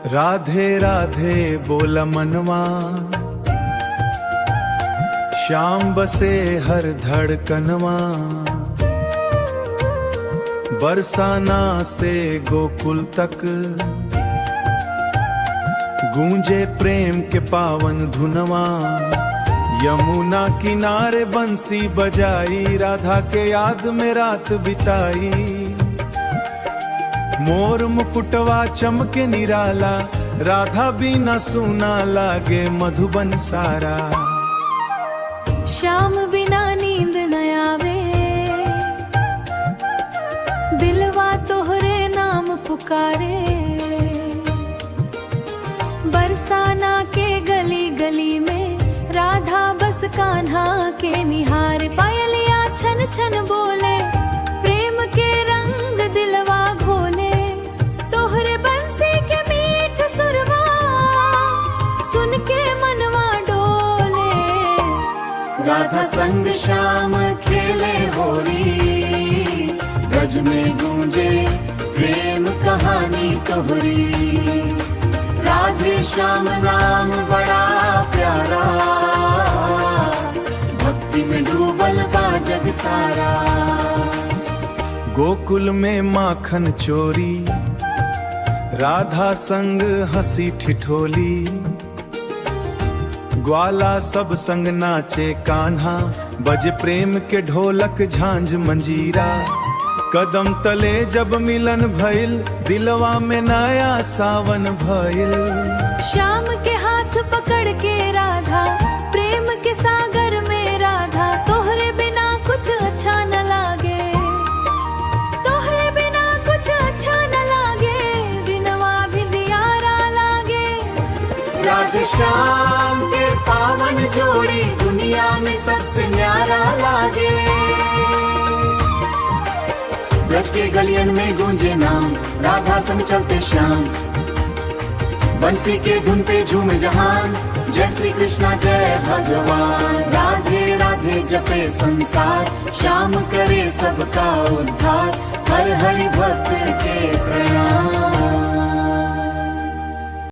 राधे राधे बोल मनवा, श्याम बसे हर धड़कनवा। बरसाना से गोकुल तक गूंजे प्रेम के पावन धुनवा। यमुना किनारे बंसी बजाई, राधा के याद में रात बिताई। मोर मुकुटवा चमके निराला, राधा भी न सुना लागे मधुबन सारा। श्याम बिना नींद न आवे, दिलवा तोहरे नाम पुकारे। बरसाना के गली गली में राधा बस कान्हा के निहार। पायलिया छन छन बोले, प्रेम के रंग दिलवा घोले। तोहरे बंसी के मीठ सुरवा सुन के मनवा डोले। राधा संग श्याम खेले होरी, ब्रज में गूंजे प्रेम कहानी तोहरी। राधे श्याम नाम बड़ा प्यारा, भक्ति में डूबल बा जग सारा। गोकुल में माखन चोरी, राधा संग हंसी ठिठोली। ग्वाला सब संग नाचे कान्हा, बजे प्रेम के ढोलक झांझ मंजीरा। कदम तले जब मिलन भइल, दिलवा में नया सावन भइल। श्याम के हाथ पकड़ के राधा, प्रेम के सागर में राधा। तोहरे बिना कुछ अच्छा न लागे, तोहरे बिना कुछ अच्छा न लागे। दिनवा भी दियारा लागे। राधे श्याम के पावन जोड़ी, दुनिया में सबसे न्यारा लागे। ब्रज के गलियन में गूंजे नाम, राधा संग चलते श्याम। बंसी के धुन पे झूमे जहान, जय श्री कृष्णा जय भगवान। राधे राधे जपे संसार, श्याम करे सबका उद्धार। हर हरि भक्त के प्रणाम।